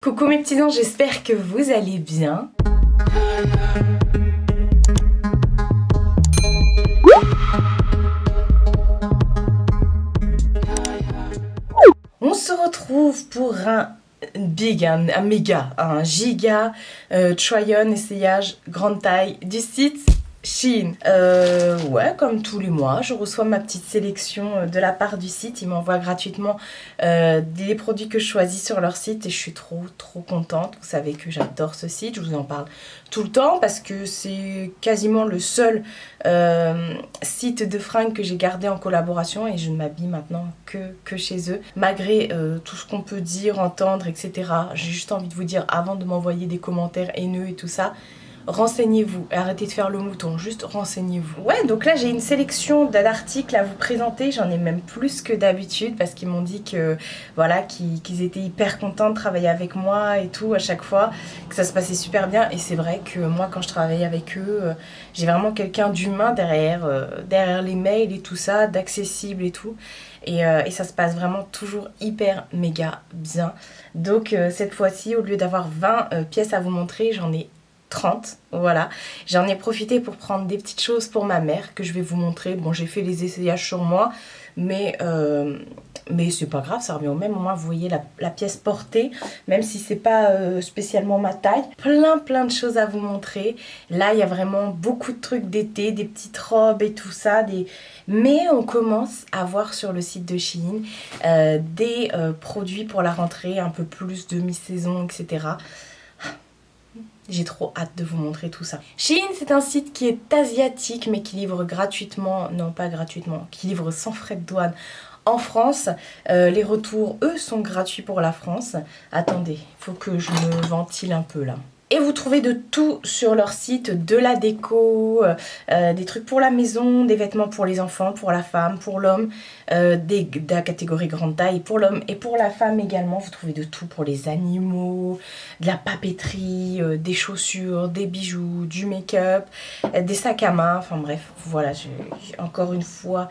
Coucou mes petits anges, j'espère que vous allez bien. On se retrouve pour un méga, un giga try-on essayage grande taille du site Shein. Ouais, comme tous les mois, je reçois ma petite sélection de la part du site. Ils m'envoient gratuitement des produits que je choisis sur leur site et je suis trop contente. Vous savez que j'adore ce site, je vous en parle tout le temps parce que c'est quasiment le seul site de fringues que j'ai gardé en collaboration et je ne m'habille maintenant que chez eux. Malgré tout ce qu'on peut dire, entendre, etc. J'ai juste envie de vous dire, avant de m'envoyer des commentaires haineux et tout ça, renseignez-vous, arrêtez de faire le mouton, juste renseignez-vous. Ouais, donc là j'ai une sélection d'articles à vous présenter, j'en ai même plus que d'habitude parce qu'ils m'ont dit que voilà, qu'ils étaient hyper contents de travailler avec moi et tout à chaque fois, que ça se passait super bien et c'est vrai que moi quand je travaille avec eux, j'ai vraiment quelqu'un d'humain derrière les mails et tout ça, d'accessible et tout. Et ça se passe vraiment toujours hyper méga bien. Donc cette fois-ci, au lieu d'avoir 20 pièces à vous montrer, j'en ai 30, voilà. J'en ai profité pour prendre des petites choses pour ma mère que je vais vous montrer. Bon, j'ai fait les essayages sur moi, mais c'est pas grave, ça revient au même. Au moins, vous voyez la pièce portée, même si c'est pas spécialement ma taille. Plein de choses à vous montrer. Là, il y a vraiment beaucoup de trucs d'été, des petites robes et tout ça. Mais on commence à voir sur le site de Shein des produits pour la rentrée, un peu plus de mi-saison, etc. J'ai trop hâte de vous montrer tout ça. Shein, c'est un site qui est asiatique, mais qui livre gratuitement, non pas gratuitement, qui livre sans frais de douane en France. Les retours, eux, sont gratuits pour la France. Attendez, il faut que je me ventile un peu là. Et vous trouvez de tout sur leur site, de la déco, des trucs pour la maison, des vêtements pour les enfants, pour la femme, pour l'homme, de la catégorie grande taille pour l'homme et pour la femme également. Vous trouvez de tout pour les animaux, de la papeterie, des chaussures, des bijoux, du make-up, des sacs à main. Enfin bref, voilà, encore une fois,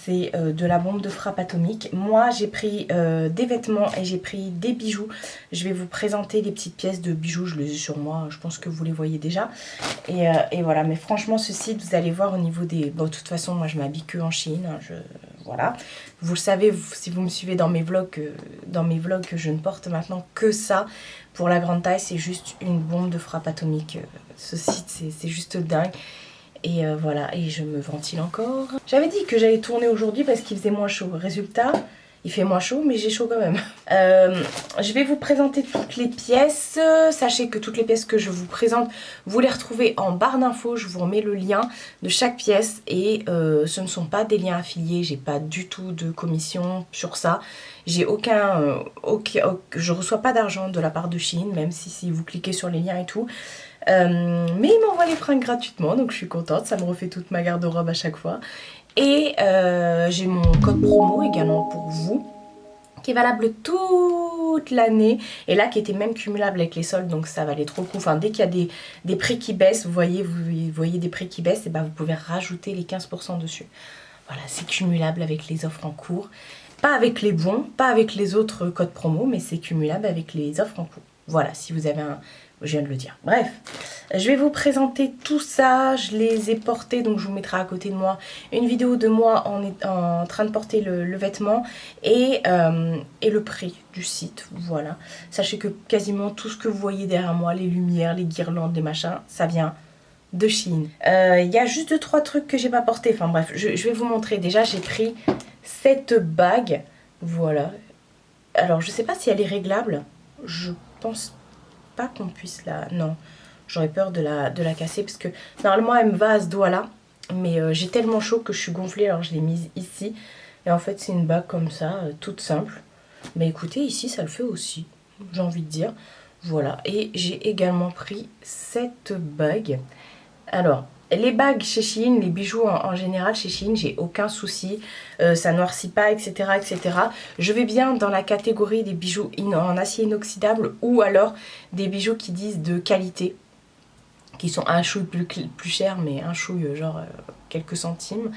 c'est de la bombe de frappe atomique. Moi, j'ai pris des vêtements et j'ai pris des bijoux. Je vais vous présenter les petites pièces de bijoux. Je les ai sur moi, je pense que vous les voyez déjà. Et voilà, mais franchement, ce site, vous allez voir au niveau des... Bon, de toute façon, moi, je m'habille que en Chine. Voilà. Vous le savez, si vous me suivez dans mes vlogs, que je ne porte maintenant que ça. Pour la grande taille, c'est juste une bombe de frappe atomique. Ce site, c'est juste dingue. Et voilà, et je me ventile encore. J'avais dit que j'allais tourner aujourd'hui parce qu'il faisait moins chaud. Résultat, il fait moins chaud, mais j'ai chaud quand même. Je vais vous présenter toutes les pièces. Sachez que toutes les pièces que je vous présente, vous les retrouvez en barre d'infos. Je vous remets le lien de chaque pièce. Et ce ne sont pas des liens affiliés. J'ai pas du tout de commission sur ça. J'ai je reçois pas d'argent de la part de Shein, même si vous cliquez sur les liens et tout. Mais ils m'envoient les fringues gratuitement, donc je suis contente, ça me refait toute ma garde-robe à chaque fois. Et j'ai mon code promo également pour vous, qui est valable toute l'année, et là qui était même cumulable avec les soldes, donc ça valait trop le coup. Enfin, dès qu'il y a des prix qui baissent, vous voyez des prix qui baissent, et ben vous pouvez rajouter les 15% dessus. Voilà, c'est cumulable avec les offres en cours. Pas avec les bons, pas avec les autres codes promo, mais c'est cumulable avec les offres en cours. Voilà, si vous avez un... Je viens de le dire. Bref, je vais vous présenter tout ça. Je les ai portés, donc je vous mettrai à côté de moi une vidéo de moi en train de porter le vêtement et le prix du site. Voilà. Sachez que quasiment tout ce que vous voyez derrière moi, les lumières, les guirlandes, les machins, ça vient de Shein. Il y a juste 2-3 trucs que j'ai pas portés. Enfin bref, je vais vous montrer. Déjà, j'ai pris cette bague. Voilà. Alors, je sais pas si elle est réglable. Je pense pas qu'on puisse la... Non, j'aurais peur de la casser parce que normalement elle me va à ce doigt là, mais j'ai tellement chaud que je suis gonflée, alors je l'ai mise ici. Et en fait c'est une bague comme ça, toute simple. Mais écoutez, ici ça le fait aussi, j'ai envie de dire. Voilà, et j'ai également pris cette bague. Alors, les bagues chez Shein, les bijoux en général chez Shein, j'ai aucun souci, ça noircit pas, etc., etc. Je vais bien dans la catégorie des bijoux en acier inoxydable ou alors des bijoux qui disent de qualité. qui sont un chouille plus chers, mais un chouille genre quelques centimes.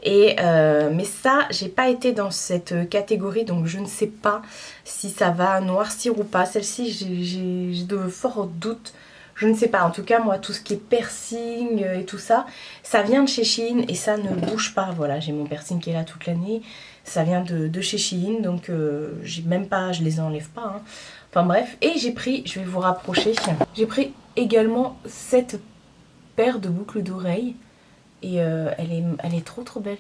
Mais ça, j'ai pas été dans cette catégorie, donc je ne sais pas si ça va noircir ou pas. Celle-ci, j'ai de forts doutes. Je ne sais pas. En tout cas, moi, tout ce qui est piercing et tout ça, ça vient de chez Shein et ça ne bouge pas. Voilà, j'ai mon piercing qui est là toute l'année. Ça vient de chez Shein, donc j'ai même pas, je les enlève pas. Hein. Enfin bref, et j'ai pris, je vais vous rapprocher, j'ai pris également cette paire de boucles d'oreilles. Et elle est trop belle.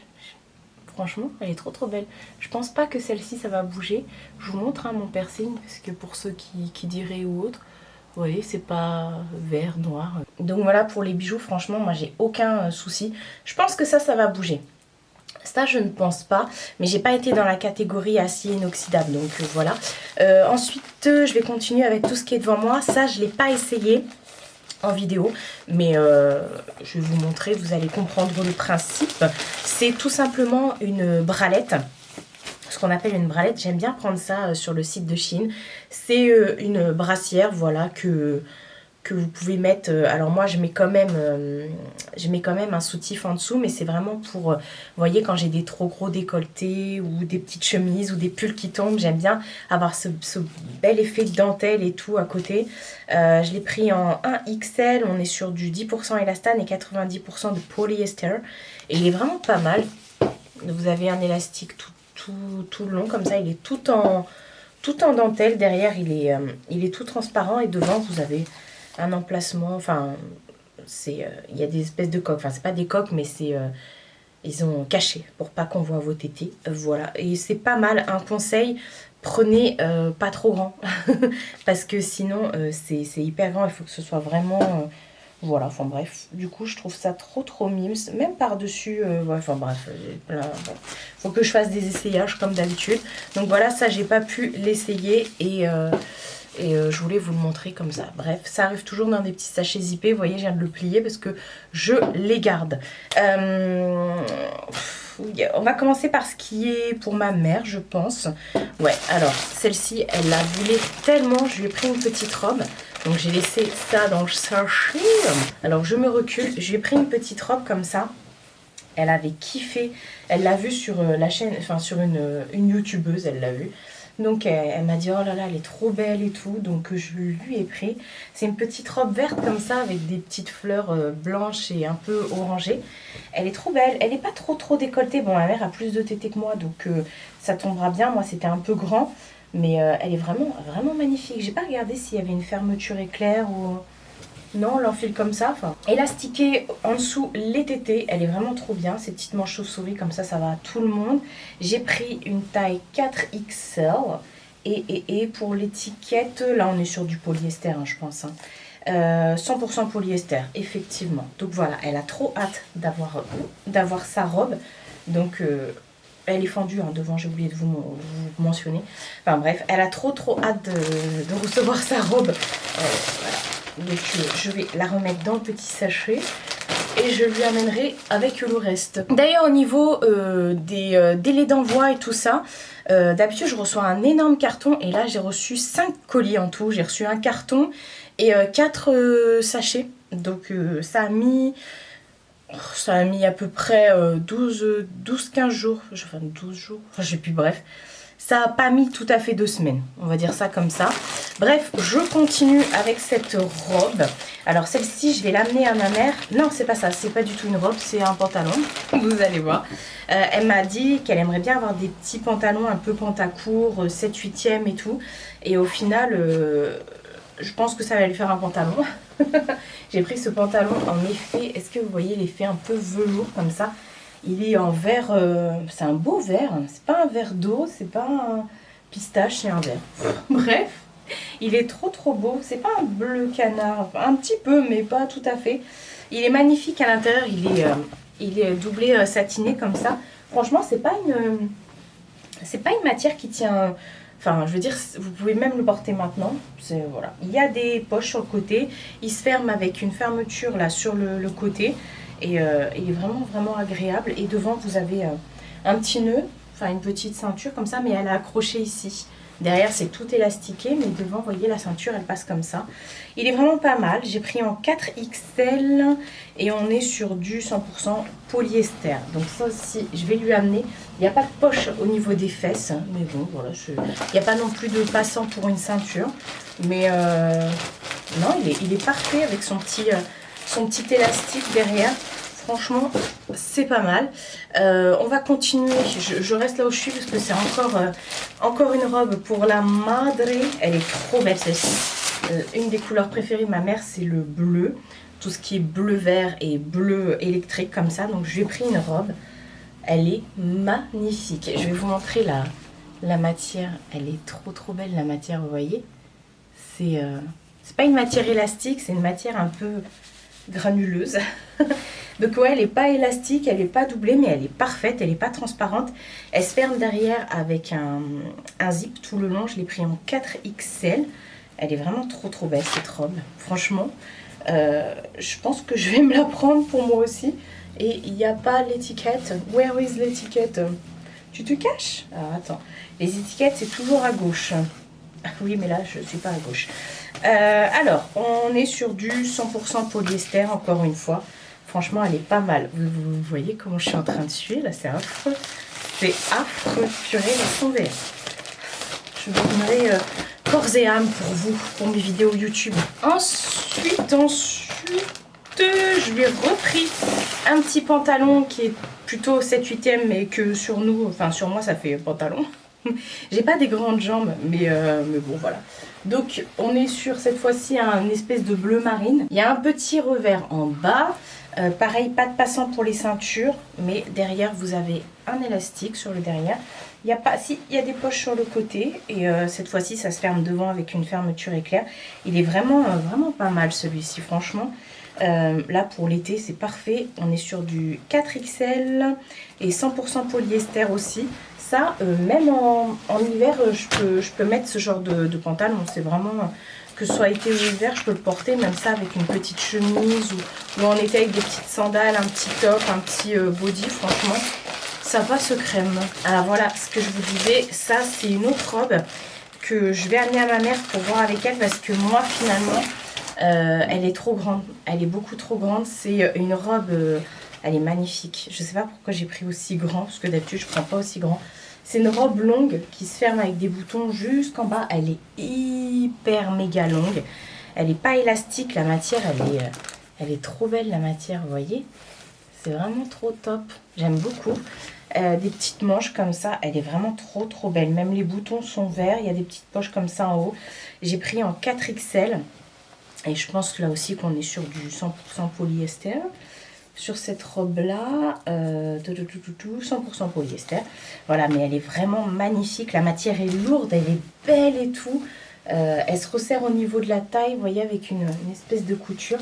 Franchement, elle est trop belle. Je pense pas que celle-ci, ça va bouger. Je vous montre mon piercing, parce que pour ceux qui diraient ou autre, vous voyez, c'est pas vert, noir. Donc voilà, pour les bijoux, franchement, moi, j'ai aucun souci. Je pense que ça va bouger. Ça, je ne pense pas, mais j'ai pas été dans la catégorie acier inoxydable, donc voilà. Ensuite, je vais continuer avec tout ce qui est devant moi. Ça, je l'ai pas essayé en vidéo, mais je vais vous montrer, vous allez comprendre le principe. C'est tout simplement une bralette, ce qu'on appelle une bralette. J'aime bien prendre ça sur le site de Shein. C'est une brassière, voilà, que vous pouvez mettre. Alors moi, je mets quand même un soutif en dessous, mais c'est vraiment pour, vous voyez, quand j'ai des trop gros décolletés ou des petites chemises ou des pulls qui tombent, j'aime bien avoir ce bel effet de dentelle et tout à côté. Je l'ai pris en 1XL, on est sur du 10% élastane et 90% de polyester. Et il est vraiment pas mal. Vous avez un élastique tout le long, comme ça, il est tout en dentelle. Derrière, il est tout transparent et devant, vous avez un emplacement, enfin, il y a des espèces de coques, enfin, c'est pas des coques, mais ils ont caché pour pas qu'on voit vos tétés, voilà. Et c'est pas mal, un conseil, prenez pas trop grand, parce que sinon, c'est hyper grand, il faut que ce soit vraiment, voilà, enfin bref, du coup, je trouve ça trop mimes, même par-dessus, ouais, enfin bref, faut que je fasse des essayages comme d'habitude. Donc voilà, ça, j'ai pas pu l'essayer et je voulais vous le montrer comme ça. Bref, ça arrive toujours dans des petits sachets zippés. Vous voyez, je viens de le plier parce que je les garde. On va commencer par ce qui est pour ma mère, je pense. Ouais, alors, celle-ci, elle la voulait tellement. Je lui ai pris une petite robe. Donc, j'ai laissé ça dans le sachet. Alors, je me recule. Je lui ai pris une petite robe comme ça. Elle avait kiffé. Elle l'a vue sur la chaîne, enfin, sur une youtubeuse, elle l'a vue. Donc elle m'a dit oh là là elle est trop belle et tout, donc je lui ai pris. C'est une petite robe verte comme ça avec des petites fleurs blanches et un peu orangées. Elle est trop belle, elle n'est pas trop décolletée. Bon, ma mère a plus de tétés que moi, donc ça tombera bien. Moi c'était un peu grand, mais elle est vraiment magnifique. J'ai pas regardé s'il y avait une fermeture éclair ou... Non, on l'enfile comme ça. Enfin, élastiquée en dessous les tétés, elle est vraiment trop bien. Ces petites manches chauves-souris comme ça va à tout le monde. J'ai pris une taille 4XL. Et pour l'étiquette, là on est sur du polyester, hein, je pense. Hein. 100% polyester, effectivement. Donc voilà, elle a trop hâte d'avoir sa robe. Donc... elle est fendue hein, devant, j'ai oublié de vous mentionner. Enfin bref, elle a trop hâte de recevoir sa robe. Voilà. Donc je vais la remettre dans le petit sachet et je lui amènerai avec le reste. D'ailleurs au niveau des délais d'envoi et tout ça, d'habitude je reçois un énorme carton et là j'ai reçu 5 colis en tout. J'ai reçu un carton et 4 sachets. Donc ça a mis à peu près 12-15 jours. Enfin 12 jours, enfin je sais plus, bref. Ça n'a pas mis tout à fait 2 semaines, on va dire ça comme ça. Bref, je continue avec cette robe. Alors celle-ci, je vais l'amener à ma mère. Non, c'est pas ça, c'est pas du tout une robe, c'est un pantalon. Vous allez voir. Elle m'a dit qu'elle aimerait bien avoir des petits pantalons un peu pantacourt, 7/8e et tout. Et au final, je pense que ça va lui faire un pantalon. J'ai pris ce pantalon en effet, est-ce que vous voyez l'effet un peu velours comme ça? Il est en vert, c'est un beau vert, c'est pas un vert d'eau, c'est pas un pistache, c'est un vert. Bref, il est trop beau, c'est pas un bleu canard, un petit peu mais pas tout à fait. Il est magnifique à l'intérieur, il est doublé satiné comme ça. Franchement, c'est pas une matière qui tient... Enfin, je veux dire, vous pouvez même le porter maintenant. Voilà. Il y a des poches sur le côté, il se ferme avec une fermeture là sur le côté. Et il est vraiment agréable. Et devant, vous avez un petit nœud, enfin une petite ceinture comme ça, mais elle est accrochée ici. Derrière, c'est tout élastiqué, mais devant, vous voyez, la ceinture, elle passe comme ça. Il est vraiment pas mal. J'ai pris en 4XL et on est sur du 100% polyester. Donc ça aussi, je vais lui amener. Il n'y a pas de poche au niveau des fesses, mais bon, voilà. Il n'y a pas non plus de passant pour une ceinture. Mais non, il est parfait avec son petit élastique derrière. Franchement, c'est pas mal. On va continuer. Je reste là où je suis parce que c'est encore une robe pour la madre. Elle est trop belle celle-ci. Une des couleurs préférées de ma mère, c'est le bleu. Tout ce qui est bleu-vert et bleu électrique comme ça. Donc, je lui ai pris une robe. Elle est magnifique. Je vais vous montrer la matière. Elle est trop belle, la matière, vous voyez. C'est pas une matière élastique, c'est une matière un peu granuleuse. Donc ouais, elle n'est pas élastique, elle n'est pas doublée, mais elle est parfaite, elle n'est pas transparente. Elle se ferme derrière avec un zip tout le long. Je l'ai pris en 4XL. Elle est vraiment trop belle cette robe. Franchement, je pense que je vais me la prendre pour moi aussi. Et il n'y a pas l'étiquette. Where is l'étiquette? Tu te caches? Ah, attends. Les étiquettes, c'est toujours à gauche. Ah oui, mais là, je ne suis pas à gauche. Alors, on est sur du 100% polyester, encore une fois. Franchement, elle est pas mal. Vous voyez comment je suis en train de suer, là, c'est affreux. C'est affreux. Purée, laisse tomber. Je vous donnerai corps et âme pour vous, pour mes vidéos YouTube. Ensuite, je lui ai repris un petit pantalon qui est plutôt 7/8e, mais que sur nous, enfin sur moi, ça fait pantalon. J'ai pas des grandes jambes, mais bon, voilà. Donc, on est sur cette fois-ci un espèce de bleu marine. Il y a un petit revers en bas. Pareil, pas de passant pour les ceintures, mais derrière, vous avez un élastique sur le derrière. Il y a pas, si, il y a des poches sur le côté. Et cette fois-ci, ça se ferme devant avec une fermeture éclair. Il est vraiment pas mal celui-ci, franchement. Là, pour l'été, c'est parfait. On est sur du 4XL et 100% polyester aussi. Ça, même en hiver, je peux mettre ce genre de pantalon. C'est vraiment, que ce soit été ou hiver, je peux le porter. Même ça avec une petite chemise ou en été avec des petites sandales, un petit top, un petit body. Franchement, ça va se crème. Alors voilà, ce que je vous disais, ça c'est une autre robe que je vais amener à ma mère pour voir avec elle. Parce que moi, finalement, elle est trop grande. Elle est beaucoup trop grande. C'est une robe... elle est magnifique. Je sais pas pourquoi j'ai pris aussi grand, parce que d'habitude je prends pas aussi grand. C'est une robe longue qui se ferme avec des boutons jusqu'en bas. Elle est hyper méga longue. Elle n'est pas élastique. La matière, elle est trop belle, la matière, vous voyez. C'est vraiment trop top. J'aime beaucoup. Des petites manches comme ça. Elle est vraiment trop belle. Même les boutons sont verts. Il y a des petites poches comme ça en haut. J'ai pris en 4XL. Et je pense que là aussi qu'on est sur du 100% polyester. Sur cette robe-là, 100% polyester. Voilà, mais elle est vraiment magnifique. La matière est lourde, elle est belle et tout. Elle se resserre au niveau de la taille, vous voyez, avec une espèce de couture.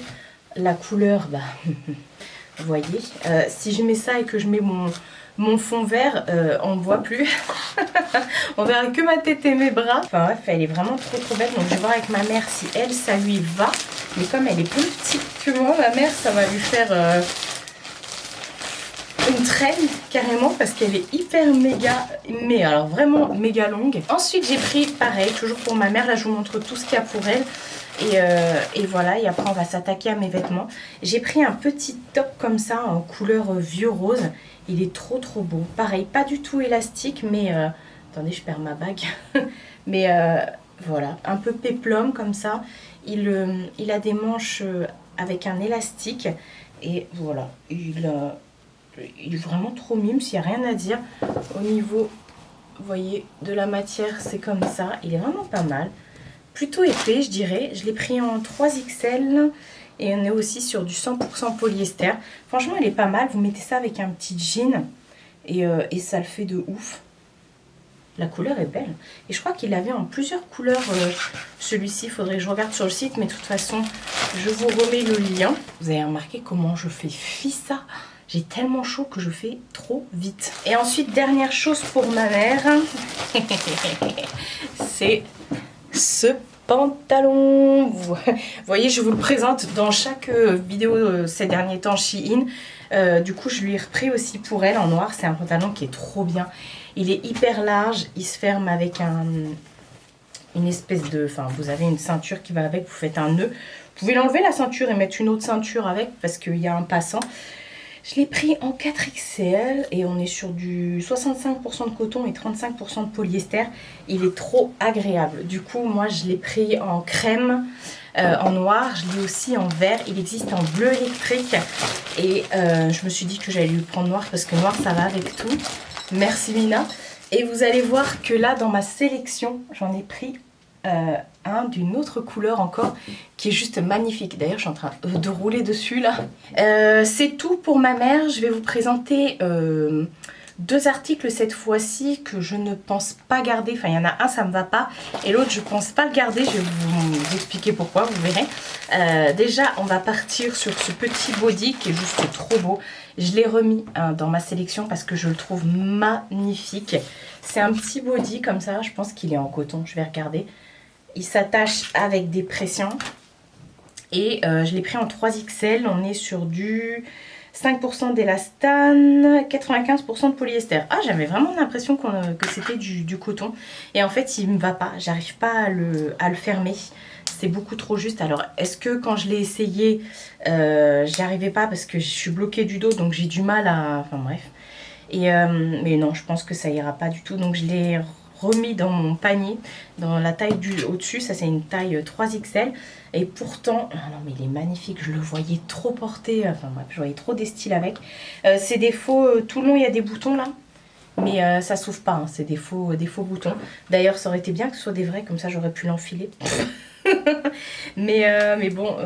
La couleur, bah, vous voyez. Si je mets ça et que je mets mon fond vert, on ne voit plus. On verra que ma tête et mes bras. Enfin bref, elle est vraiment trop belle. Donc je vais voir avec ma mère si elle, ça lui va. Mais comme elle est plus petite que moi, ma mère, ça va lui faire une traîne carrément parce qu'elle est hyper méga, mais alors vraiment méga longue. Ensuite, j'ai pris pareil, toujours pour ma mère. Là, je vous montre tout ce qu'il y a pour elle. Et voilà, et après on va s'attaquer à mes vêtements. J'ai pris un petit top comme ça en couleur vieux rose. Il est trop beau. Pareil, pas du tout élastique, mais... attendez, je perds ma bague. Mais voilà, un peu péplum comme ça. Il a des manches avec un élastique. Et voilà, il est vraiment trop mime, s'il n'y a rien à dire. Au niveau, vous voyez, de la matière, c'est comme ça. Il est vraiment pas mal. Plutôt épais, je dirais. Je l'ai pris en 3XL. Et on est aussi sur du 100% polyester. Franchement, il est pas mal. Vous mettez ça avec un petit jean. Et ça le fait de ouf. La couleur est belle. Et je crois qu'il avait en plusieurs couleurs celui-ci. Il faudrait que je regarde sur le site. Mais de toute façon, je vous remets le lien. Vous avez remarqué comment je fais ça. J'ai tellement chaud que je fais trop vite. Et ensuite, dernière chose pour ma mère. C'est ce pantalon. Vous voyez, je vous le présente dans chaque vidéo ces derniers temps Shein. Du coup, je lui ai repris aussi pour elle en noir. C'est un pantalon qui est trop bien. Il est hyper large. Il se ferme avec une espèce de... Enfin, vous avez une ceinture qui va avec, vous faites un nœud. Vous pouvez l'enlever la ceinture et mettre une autre ceinture avec parce qu'il y a un passant. Je l'ai pris en 4XL et on est sur du 65% de coton et 35% de polyester. Il est trop agréable. Du coup, moi, je l'ai pris en crème, en noir. Je l'ai aussi en vert. Il existe en bleu électrique. Et je me suis dit que j'allais lui prendre noir parce que noir, ça va avec tout. Merci, Mina. Et vous allez voir que là, dans ma sélection, j'en ai pris un d'une autre couleur encore qui est juste magnifique. D'ailleurs, je suis en train de rouler dessus là. C'est tout pour ma mère. Je vais vous présenter deux articles cette fois-ci que je ne pense pas garder. Enfin, il y en a un, ça me va pas. Et l'autre, je pense pas le garder. Je vais vous expliquer pourquoi, vous verrez. Déjà, on va partir sur ce petit body qui est juste trop beau. Je l'ai remis dans ma sélection parce que je le trouve magnifique. C'est un petit body comme ça. Je pense qu'il est en coton. Je vais regarder. Il s'attache avec des pressions. Et je l'ai pris en 3XL. On est sur du 5% d'élastane, 95% de polyester. Ah, j'avais vraiment l'impression que c'était du coton. Et en fait, il ne me va pas. J'arrive pas à le fermer. C'est beaucoup trop juste. Alors, est-ce que quand je l'ai essayé, j'y arrivais pas parce que je suis bloquée du dos. Donc, j'ai du mal à... Enfin, bref. Mais non, je pense que ça ira pas du tout. Donc, je l'ai remis dans mon panier, dans la taille du au-dessus. Ça, c'est une taille 3XL. Et pourtant, ah non, mais il est magnifique. Je le voyais trop porté. Enfin, bref, je voyais trop des styles avec. C'est des faux... tout le long, il y a des boutons, là. Mais ça s'ouvre pas. Hein, c'est des faux boutons. D'ailleurs, ça aurait été bien que ce soit des vrais. Comme ça, j'aurais pu l'enfiler. mais bon...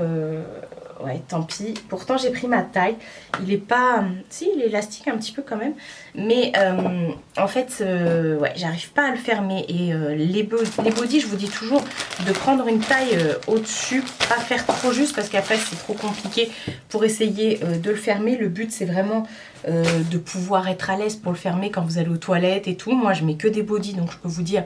ouais, tant pis. Pourtant, j'ai pris ma taille. Il est pas... Si, il est élastique un petit peu quand même. Mais en fait, ouais, j'arrive pas à le fermer. Et les bodys, je vous dis toujours de prendre une taille au-dessus. Pas faire trop juste parce qu'après, c'est trop compliqué pour essayer de le fermer. Le but, c'est vraiment de pouvoir être à l'aise pour le fermer quand vous allez aux toilettes et tout. Moi, je mets que des bodys, donc je peux vous dire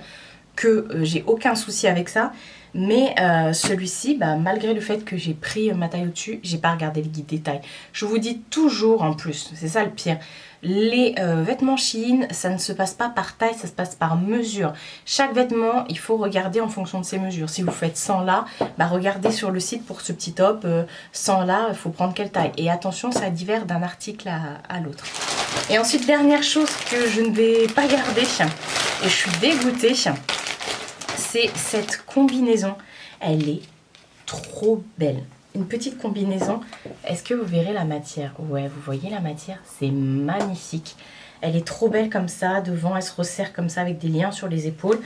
que j'ai aucun souci avec ça. Mais celui-ci, bah, malgré le fait que j'ai pris ma taille au-dessus, j'ai pas regardé le guide des tailles. Je vous dis toujours en plus, c'est ça le pire, les vêtements Shein, ça ne se passe pas par taille, ça se passe par mesure. Chaque vêtement, il faut regarder en fonction de ses mesures. Si vous faites 100 là, bah, regardez sur le site pour ce petit top, 100 là, il faut prendre quelle taille. Et attention, ça diffère d'un article à l'autre. Et ensuite, dernière chose que je ne vais pas garder, et je suis dégoûtée, c'est cette combinaison. Elle est trop belle. Une petite combinaison. Est-ce que vous verrez la matière? Ouais, vous voyez la matière? C'est magnifique. Elle est trop belle comme ça. Devant, elle se resserre comme ça avec des liens sur les épaules.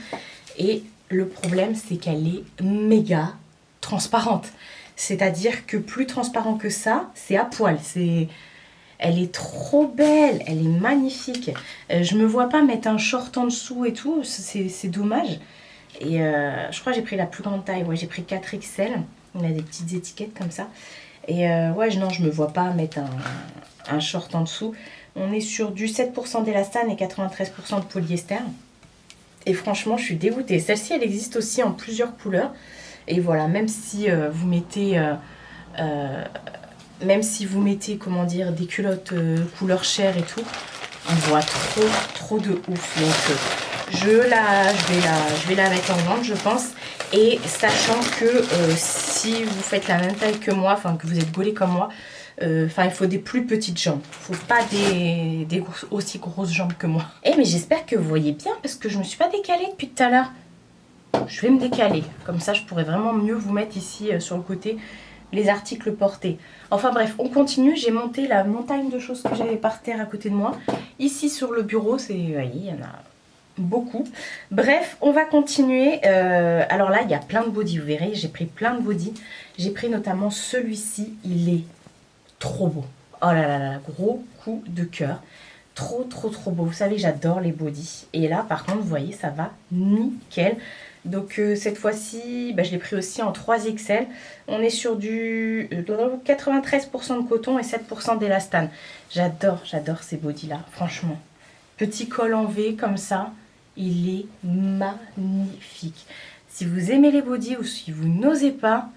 Et le problème, c'est qu'elle est méga transparente. C'est-à-dire que plus transparent que ça, c'est à poil. Elle est trop belle, elle est magnifique. Je me vois pas mettre un short en dessous et tout, c'est dommage. Et je crois que j'ai pris la plus grande taille, ouais, j'ai pris 4XL. On a des petites étiquettes comme ça. Et ouais, non, je me vois pas mettre un short en dessous. On est sur du 7% d'élastane et 93% de polyester. Et franchement, je suis dégoûtée. Celle-ci, elle existe aussi en plusieurs couleurs. Et voilà, même si vous mettez... même si vous mettez, comment dire, des culottes couleur chair et tout, on voit trop de ouf. Donc je vais la mettre en vente, je pense. Et sachant que si vous faites la même taille que moi, enfin que vous êtes gaulé comme moi, il faut des plus petites jambes. Il ne faut pas des aussi grosses jambes que moi. Eh mais j'espère que vous voyez bien parce que je ne me suis pas décalée depuis tout à l'heure. Je vais me décaler. Comme ça, je pourrais vraiment mieux vous mettre ici sur le côté les articles portés. Enfin bref, on continue. J'ai monté la montagne de choses que j'avais par terre à côté de moi. Ici sur le bureau, vous voyez, il y en a beaucoup. Bref, on va continuer. Alors là, il y a plein de bodys, vous verrez. J'ai pris plein de bodys. J'ai pris notamment celui-ci. Il est trop beau. Oh là là là, gros coup de cœur. Trop beau. Vous savez, j'adore les bodys. Et là, par contre, vous voyez, ça va nickel. Donc cette fois-ci, je l'ai pris aussi en 3XL. On est sur du 93% de coton et 7% d'élastane. J'adore ces bodys-là, franchement. Petit col en V comme ça, il est magnifique. Si vous aimez les bodys ou si vous n'osez pas,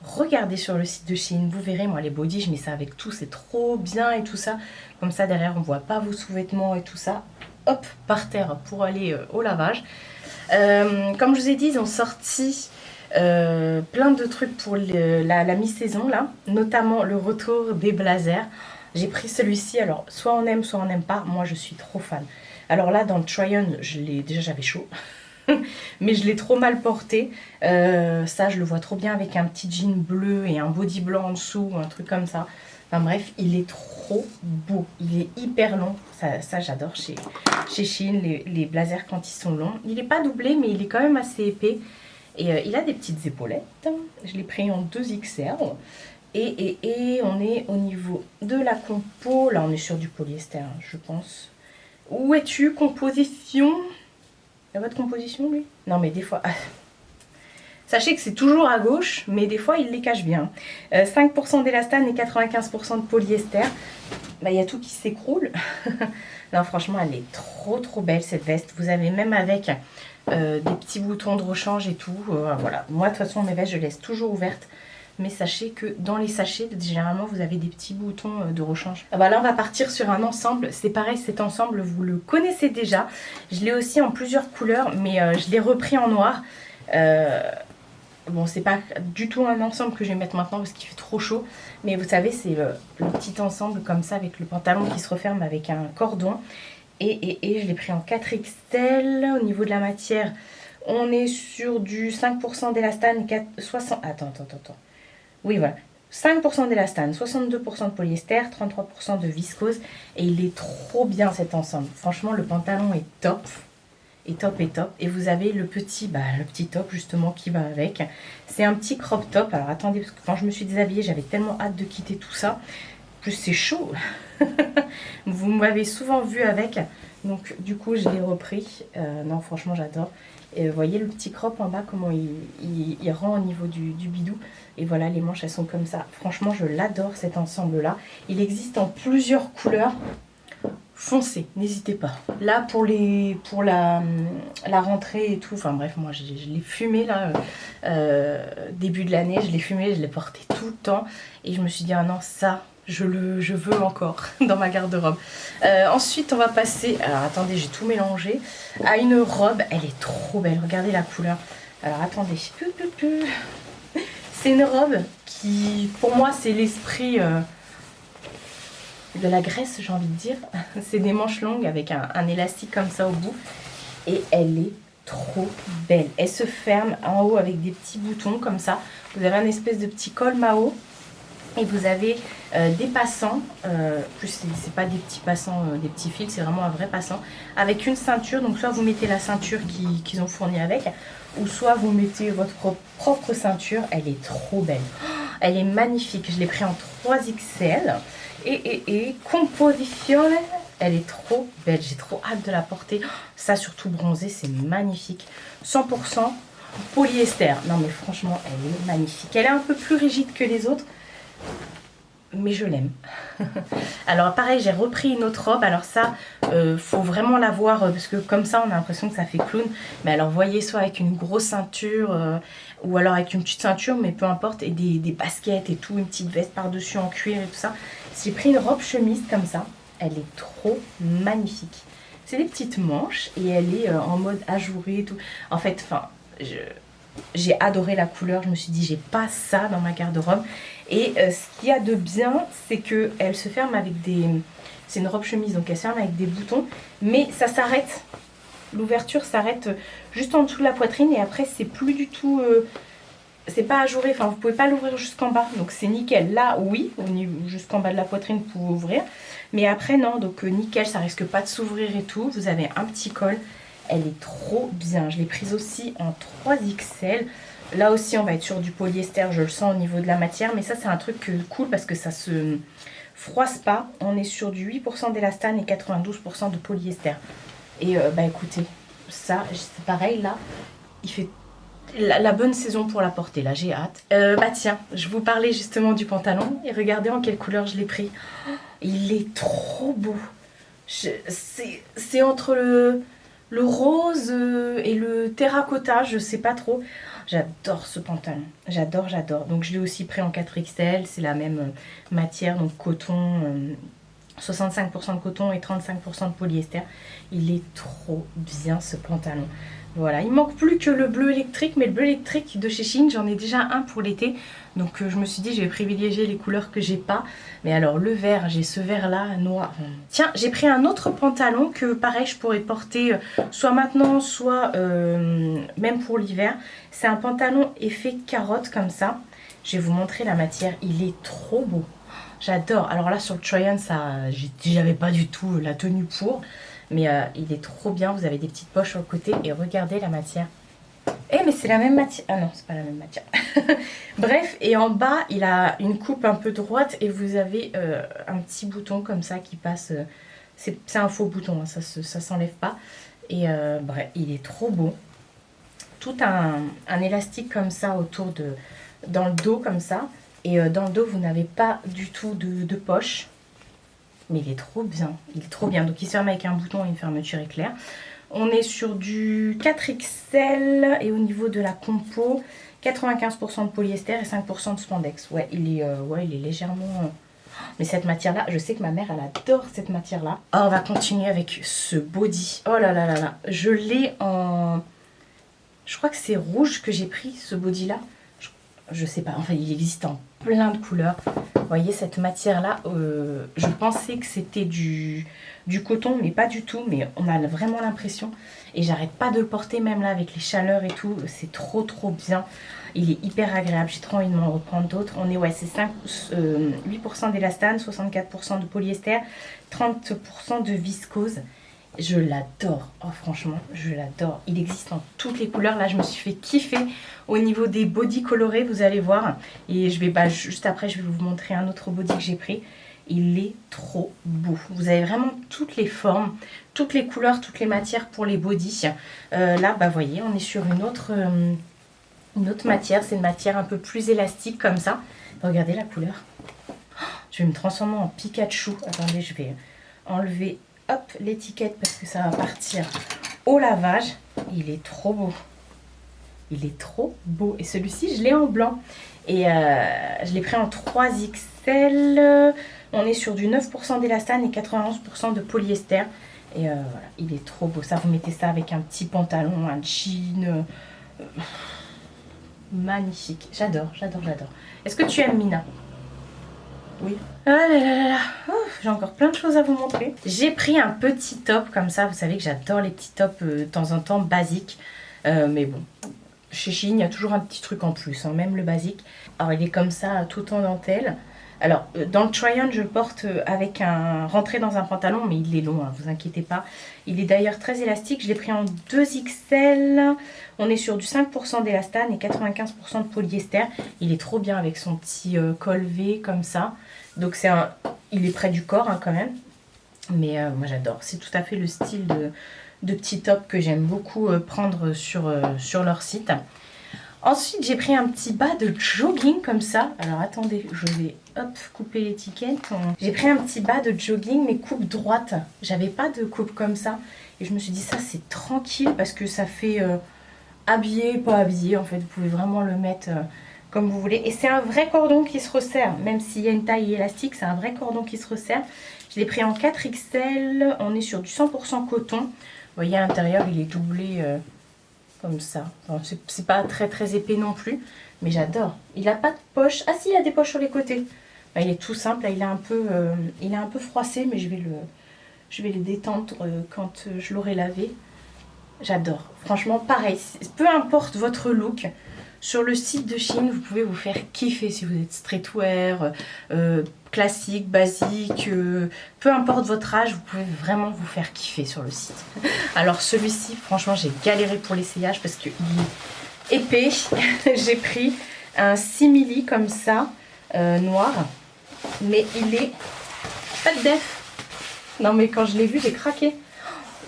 regardez sur le site de Shein. Vous verrez, moi les bodys, je mets ça avec tout, c'est trop bien et tout ça. Comme ça, derrière, on ne voit pas vos sous-vêtements et tout ça. hop, par terre pour aller au lavage. Comme je vous ai dit, ils ont sorti plein de trucs pour la mi-saison là, notamment le retour des blazers. J'ai pris celui-ci, alors soit on aime, soit on n'aime pas. Moi, je suis trop fan. Alors là, dans le try-on, déjà j'avais chaud. Mais je l'ai trop mal porté. Ça, je le vois trop bien avec un petit jean bleu et un body blanc en dessous, ou un truc comme ça. Enfin bref, il est trop beau. Il est hyper long. Ça j'adore chez Shein, les blazers quand ils sont longs. Il n'est pas doublé, mais il est quand même assez épais. Et il a des petites épaulettes. Je l'ai pris en 2XR. Et on est au niveau de la compo. Là, on est sur du polyester, je pense. Où es-tu, composition? Il n'y a pas de composition, lui? Non, mais des fois... Sachez que c'est toujours à gauche, mais des fois, il les cache bien. 5% d'élastane et 95% de polyester. Bah, il y a tout qui s'écroule. Non, franchement, elle est trop, trop belle, cette veste. Vous avez même avec des petits boutons de rechange et tout. Voilà. Moi, de toute façon, mes vestes, je laisse toujours ouvertes. Mais sachez que dans les sachets, généralement, vous avez des petits boutons de rechange. Ah bah là, on va partir sur un ensemble. C'est pareil, cet ensemble, vous le connaissez déjà. Je l'ai aussi en plusieurs couleurs, mais je l'ai repris en noir. Bon, c'est pas du tout un ensemble que je vais mettre maintenant parce qu'il fait trop chaud. Mais vous savez, c'est le petit ensemble comme ça avec le pantalon qui se referme avec un cordon. Et je l'ai pris en 4XL. Au niveau de la matière, on est sur du 5% d'élastane, 60... Attends. Oui, voilà. 5% d'élastane, 62% de polyester, 33% de viscose. Et il est trop bien cet ensemble. Franchement, le pantalon est top. Et top. Et vous avez le petit top justement qui va avec. C'est un petit crop top. Alors attendez, parce que quand je me suis déshabillée, j'avais tellement hâte de quitter tout ça. En plus, c'est chaud. Vous m'avez souvent vu avec. Donc du coup, je l'ai repris. Non, franchement, j'adore. Et vous voyez le petit crop en bas, comment il rend au niveau du bidou. Et voilà, les manches, elles sont comme ça. Franchement, je l'adore cet ensemble-là. Il existe en plusieurs couleurs. Foncez, n'hésitez pas. Là, pour la rentrée et tout, enfin bref, moi, je l'ai fumé là, début de l'année. Je l'ai fumé, je l'ai porté tout le temps. Et je me suis dit, ah non, ça... Je veux encore dans ma garde-robe. Ensuite, on va passer... Alors, attendez, j'ai tout mélangé. À une robe. Elle est trop belle. Regardez la couleur. Alors, attendez. C'est une robe qui, pour moi, c'est l'esprit de la Grèce, j'ai envie de dire. C'est des manches longues avec un élastique comme ça au bout. Et elle est trop belle. Elle se ferme en haut avec des petits boutons comme ça. Vous avez un espèce de petit col Mao. Et vous avez des passants, plus c'est pas des petits passants, des petits fils, c'est vraiment un vrai passant, avec une ceinture. Donc soit vous mettez la ceinture qu'ils ont fournie avec, ou soit vous mettez votre propre ceinture. Elle est trop belle. Elle est magnifique. Je l'ai pris en 3XL. Et composition, elle est trop belle. J'ai trop hâte de la porter. Ça, surtout bronzé, c'est magnifique. 100% polyester. Non mais franchement, elle est magnifique. Elle est un peu plus rigide que les autres. Mais je l'aime. Alors pareil, j'ai repris une autre robe. Alors ça, faut vraiment la voir parce que comme ça, on a l'impression que ça fait clown. Mais alors voyez, soit avec une grosse ceinture ou alors avec une petite ceinture, mais peu importe, et des baskets et tout, une petite veste par-dessus en cuir et tout ça. J'ai pris une robe chemise comme ça. Elle est trop magnifique. C'est des petites manches et elle est en mode ajouré et tout. En fait, j'ai adoré la couleur. Je me suis dit, j'ai pas ça dans ma garde-robe. Et ce qu'il y a de bien, c'est qu'elle se ferme avec des... C'est une robe chemise, donc elle se ferme avec des boutons. Mais ça s'arrête. L'ouverture s'arrête juste en dessous de la poitrine. Et après, c'est plus du tout... c'est pas ajouré. Enfin, vous pouvez pas l'ouvrir jusqu'en bas. Donc c'est nickel. Là, oui, jusqu'en bas de la poitrine, vous pouvez ouvrir. Mais après, non. Donc nickel, ça risque pas de s'ouvrir et tout. Vous avez un petit col. Elle est trop bien. Je l'ai prise aussi en 3XL. Là aussi, on va être sur du polyester. Je le sens au niveau de la matière. Mais ça, c'est un truc cool parce que ça se froisse pas. On est sur du 8% d'élastane et 92% de polyester. Et bah écoutez, ça, c'est pareil là. Il fait la bonne saison pour la porter. Là, j'ai hâte. Bah tiens, je vous parlais justement du pantalon. Et regardez en quelle couleur je l'ai pris. Il est trop beau. C'est entre le rose et le terracotta, je sais pas trop. J'adore ce pantalon, j'adore. Donc je l'ai aussi pris en 4XL, c'est la même matière, donc coton 65% de coton et 35% de polyester. Il est trop bien ce pantalon. Voilà, il manque plus que le bleu électrique, mais le bleu électrique de chez Shein, j'en ai déjà un pour l'été. Donc je me suis dit, je vais privilégier les couleurs que j'ai pas. Mais alors le vert, j'ai ce vert là, noir. Tiens, j'ai pris un autre pantalon que pareil, je pourrais porter soit maintenant, soit même pour l'hiver. C'est un pantalon effet carotte comme ça. Je vais vous montrer la matière, il est trop beau. J'adore. Alors là sur le try-on, j'avais pas du tout la tenue pour. Mais il est trop bien, vous avez des petites poches sur le côté et regardez la matière. Eh mais c'est la même matière. Ah non, c'est pas la même matière. Bref, et en bas, il a une coupe un peu droite et vous avez un petit bouton comme ça qui passe. C'est un faux bouton, hein, ça s'enlève pas. Et bref, il est trop beau. Tout un élastique comme ça autour dans le dos comme ça. Et dans le dos, vous n'avez pas du tout de poche. Mais il est trop bien, il est trop bien. Donc il se ferme avec un bouton et une fermeture éclair. On est sur du 4XL et au niveau de la compo, 95% de polyester et 5% de spandex. Ouais, il est légèrement... Mais cette matière-là, je sais que ma mère, elle adore cette matière-là. Oh, on va continuer avec ce body. Oh là là là là. Je l'ai en... Je crois que c'est rouge que j'ai pris, ce body-là. Je sais pas, enfin il existe en plein de couleurs. Vous voyez cette matière là, je pensais que c'était du coton mais pas du tout, mais on a vraiment l'impression et j'arrête pas de le porter même là avec les chaleurs et tout, c'est trop bien. Il est hyper agréable, j'ai trop envie de m'en reprendre d'autres. On est, ouais, c'est 8% d'élastane, 64% de polyester, 30% de viscose. Je l'adore, oh franchement je l'adore, il existe en toutes les couleurs. Là je me suis fait kiffer au niveau des bodys colorés, vous allez voir. Et je vais, juste après je vais vous montrer un autre body que j'ai pris. Il est trop beau, vous avez vraiment toutes les formes, toutes les couleurs, toutes les matières pour les bodys. Là vous voyez on est sur une autre matière, c'est une matière un peu plus élastique comme ça. Regardez la couleur, je vais me transformer en Pikachu. Attendez, je vais enlever hop l'étiquette parce que ça va partir au lavage. Il est trop beau, il est trop beau. Et celui-ci je l'ai en blanc et je l'ai pris en 3XL. On est sur du 9% d'élastane et 91% de polyester. Et voilà, il est trop beau. Ça, vous mettez ça avec un petit pantalon, un jean. Magnifique. J'adore, j'adore, j'adore. Est-ce que tu aimes, Mina? Oui. Ah là là là là. J'ai encore plein de choses à vous montrer. J'ai pris un petit top comme ça. Vous savez que j'adore les petits tops de temps en temps basiques. Mais bon, chez Shein, il y a toujours un petit truc en plus, hein, même le basique. Alors, il est comme ça, tout en dentelle. Alors, dans le try-on, je le porte avec un rentré dans un pantalon, mais il est long, hein, vous inquiétez pas. Il est d'ailleurs très élastique, je l'ai pris en 2XL. On est sur du 5% d'élastane et 95% de polyester. Il est trop bien avec son petit col V comme ça. Donc, il est près du corps hein, quand même. Mais moi, j'adore. C'est tout à fait le style de petit top que j'aime beaucoup prendre sur leur site. Ensuite, j'ai pris un petit bas de jogging comme ça. Alors, attendez, je vais hop couper l'étiquette. J'ai pris un petit bas de jogging, mais coupe droite. J'avais pas de coupe comme ça. Et je me suis dit, ça, c'est tranquille parce que ça fait habillé, pas habillé. En fait, vous pouvez vraiment le mettre comme vous voulez. Et c'est un vrai cordon qui se resserre. Même s'il y a une taille élastique, c'est un vrai cordon qui se resserre. Je l'ai pris en 4XL. On est sur du 100% coton. Vous voyez, à l'intérieur, il est doublé... comme ça. Enfin, c'est pas très épais non plus, mais j'adore. Il a pas de poche. Ah si, il a des poches sur les côtés. Bah, il est tout simple. Là, il est un peu froissé, mais je vais le détendre quand je l'aurai lavé. J'adore. Franchement, pareil. Peu importe votre look, sur le site de Shein, vous pouvez vous faire kiffer si vous êtes streetwear, classique, basique, peu importe votre âge, vous pouvez vraiment vous faire kiffer sur le site. Alors celui-ci, franchement, j'ai galéré pour l'essayage parce qu'il est épais. J'ai pris un simili comme ça, noir, mais il est pas de def. Non mais quand je l'ai vu, j'ai craqué.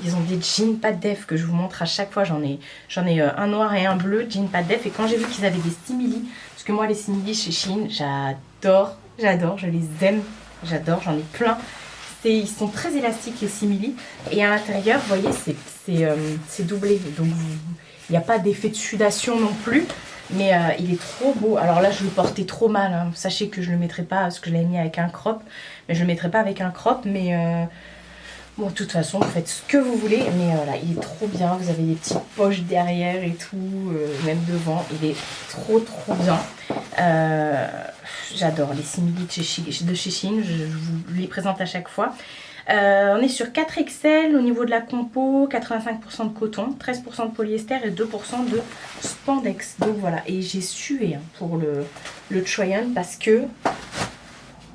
Ils ont des jeans pas de def que je vous montre à chaque fois. J'en ai un noir et un bleu, jeans pas de def. Et quand j'ai vu qu'ils avaient des simili, parce que moi les simili chez Shein, j'adore, je les aime, j'adore, j'en ai plein. Ils sont très élastiques les simili. Et à l'intérieur, vous voyez, c'est doublé. Donc il n'y a pas d'effet de sudation non plus. Mais il est trop beau. Alors là, je le portais trop mal. Hein. Sachez que je le mettrai pas parce que je l'avais mis avec un crop. Mais je le mettrai pas avec un crop. Mais bon, de toute façon, vous faites ce que vous voulez. Mais voilà, il est trop bien. Vous avez des petites poches derrière et tout. Même devant. Il est trop bien. J'adore les simili de chez Shein. Je vous les présente à chaque fois. On est sur 4XL au niveau de la compo, 85% de coton, 13% de polyester et 2% de spandex. Donc voilà, et j'ai sué hein, pour le try-on parce que...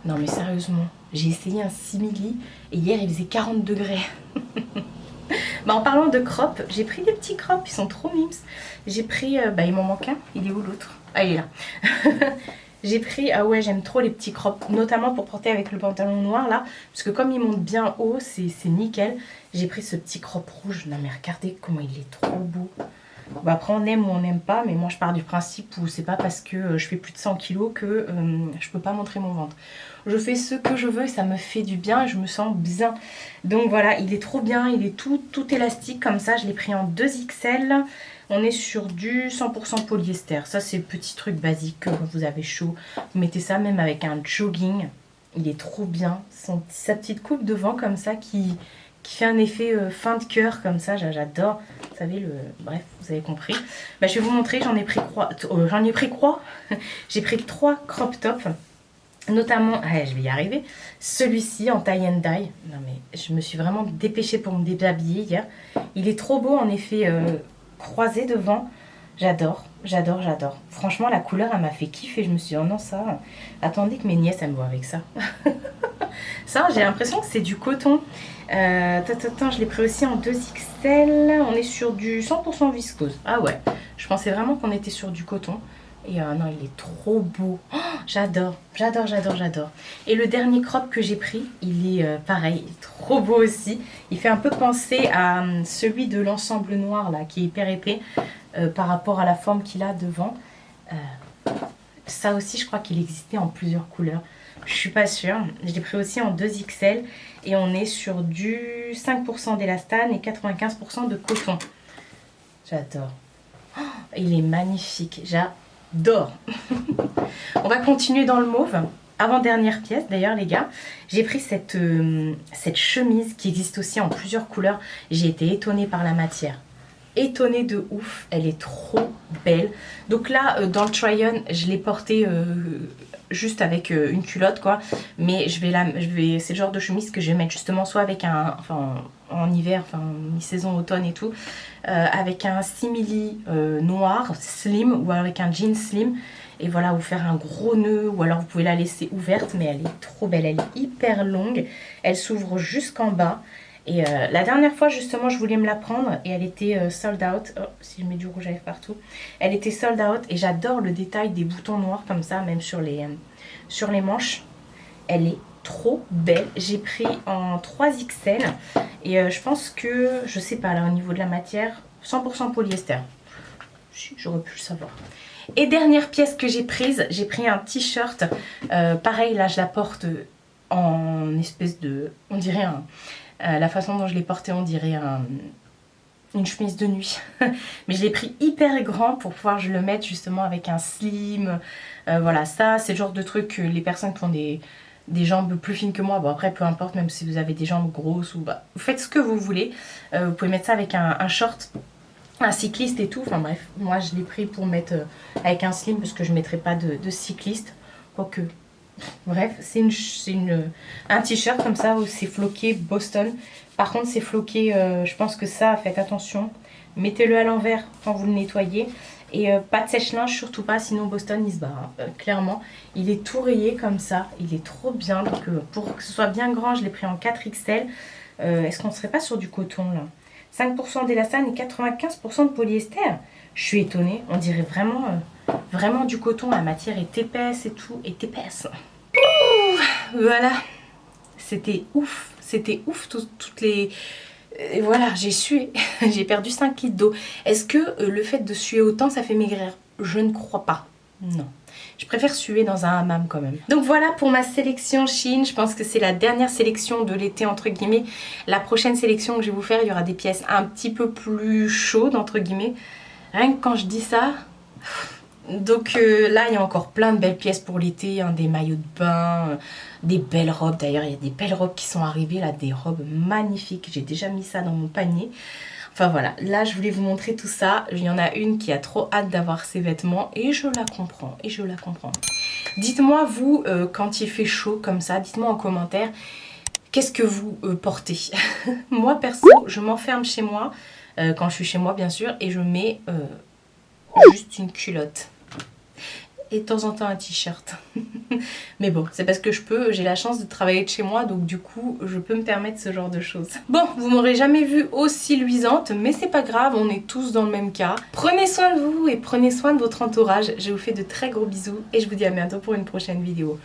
Non mais sérieusement, j'ai essayé un simili et hier il faisait 40 degrés. Bah, en parlant de crop, j'ai pris des petits crops, ils sont trop mimes. J'ai pris, il m'en manque un, il est où l'autre? Ah il est là. J'ai pris, ah ouais j'aime trop les petits crops, notamment pour porter avec le pantalon noir là, parce que comme il monte bien haut, c'est nickel. J'ai pris ce petit crop rouge, non mais regardez comment il est trop beau. Bon, après on aime ou on n'aime pas, mais moi je pars du principe où c'est pas parce que je fais plus de 100 kilos que je peux pas montrer mon ventre. Je fais ce que je veux et ça me fait du bien et je me sens bien. Donc voilà, il est trop bien, il est tout élastique comme ça, je l'ai pris en 2XL. On est sur du 100% polyester. Ça, c'est le petit truc basique quand vous avez chaud. Vous mettez ça même avec un jogging. Il est trop bien. Sa petite coupe devant comme ça qui fait un effet fin de cœur comme ça. J'adore. Vous savez, bref, vous avez compris. Bah, je vais vous montrer. J'en ai pris quoi J'ai pris 3 crop tops. Notamment, je vais y arriver, celui-ci en tie and dye. Non mais je me suis vraiment dépêchée pour me déshabiller hier. Il est trop beau en effet croisé devant. J'adore. Franchement la couleur elle m'a fait kiffer. Je me suis dit oh non ça, attendez que mes nièces elles me voient avec ça. Ça j'ai l'impression que c'est du coton. Je l'ai pris aussi en 2XL. On est sur du 100% viscose. Ah ouais, je pensais vraiment qu'on était sur du coton. Et non, il est trop beau. Oh, j'adore. Et le dernier crop que j'ai pris, il est pareil, il est trop beau aussi. Il fait un peu penser à celui de l'ensemble noir, là, qui est hyper épais par rapport à la forme qu'il a devant. Ça aussi, je crois qu'il existait en plusieurs couleurs. Je suis pas sûre. Je l'ai pris aussi en 2XL. Et on est sur du 5% d'élastane et 95% de coton. J'adore. Oh, il est magnifique. J'adore. On va continuer dans le mauve. Avant-dernière pièce d'ailleurs les gars, j'ai pris cette chemise qui existe aussi en plusieurs couleurs. J'ai été étonnée par la matière. Étonnée de ouf, elle est trop belle. Donc là dans le try-on, je l'ai portée juste avec une culotte quoi. Mais c'est le genre de chemise que je vais mettre justement soit avec en hiver, mi-saison automne et tout, avec un simili noir slim ou avec un jean slim. Et voilà, vous faire un gros nœud ou alors vous pouvez la laisser ouverte, mais elle est trop belle, elle est hyper longue, elle s'ouvre jusqu'en bas. Et la dernière fois justement je voulais me la prendre et elle était sold out. Oh, si je mets du rouge à lèvres partout. Elle était sold out et j'adore le détail des boutons noirs comme ça, même sur les manches. Elle est trop belle. J'ai pris en 3XL et je pense que, je sais pas là au niveau de la matière, 100% polyester. J'aurais pu le savoir. Et dernière pièce que j'ai prise, j'ai pris un t-shirt. Pareil, là, je la porte en espèce de... On dirait la façon dont je l'ai portée, on dirait une chemise de nuit. Mais je l'ai pris hyper grand pour pouvoir le mettre justement avec un slim. Voilà, ça, c'est le genre de truc que les personnes qui ont des jambes plus fines que moi, bon après peu importe, même si vous avez des jambes grosses ou bah, vous faites ce que vous voulez. Vous pouvez mettre ça avec un short, un cycliste et tout. Enfin bref, moi je l'ai pris pour mettre avec un slim parce que je ne mettrai pas de cycliste. Quoique, bref, c'est un t-shirt comme ça où c'est floqué Boston. Par contre c'est floqué, je pense que ça, faites attention. Mettez-le à l'envers quand vous le nettoyez. Et pas de sèche-linge, surtout pas, sinon Boston il se barre. Clairement, il est tout rayé comme ça, il est trop bien. Donc pour que ce soit bien grand, je l'ai pris en 4XL. Est-ce qu'on ne serait pas sur du coton là? 5% d'élastane et 95% de polyester. Je suis étonnée, on dirait vraiment du coton. La matière est épaisse et tout, est épaisse. Ouh, voilà, c'était ouf toutes les... Et voilà, j'ai sué, j'ai perdu 5 litres d'eau. Est-ce que le fait de suer autant, ça fait maigrir? Je ne crois pas, non. Je préfère suer dans un hammam quand même. Donc voilà pour ma sélection Shein. Je pense que c'est la dernière sélection de l'été entre guillemets. La prochaine sélection que je vais vous faire, il y aura des pièces un petit peu plus chaudes entre guillemets. Rien que quand je dis ça, Donc là, il y a encore plein de belles pièces pour l'été, hein, des maillots de bain, des belles robes. D'ailleurs, il y a des belles robes qui sont arrivées, là, des robes magnifiques. J'ai déjà mis ça dans mon panier. Enfin voilà, là, je voulais vous montrer tout ça. Il y en a une qui a trop hâte d'avoir ses vêtements et je la comprends, et je la comprends. Dites-moi, vous, quand il fait chaud comme ça, dites-moi en commentaire, qu'est-ce que vous portez? Moi, perso, je m'enferme chez moi, quand je suis chez moi, bien sûr, et je mets juste une culotte. Et de temps en temps un t-shirt. Mais bon, c'est parce que j'ai la chance de travailler de chez moi, donc du coup, je peux me permettre ce genre de choses. Bon, vous m'aurez jamais vue aussi luisante, mais c'est pas grave, on est tous dans le même cas. Prenez soin de vous et prenez soin de votre entourage. Je vous fais de très gros bisous et je vous dis à bientôt pour une prochaine vidéo.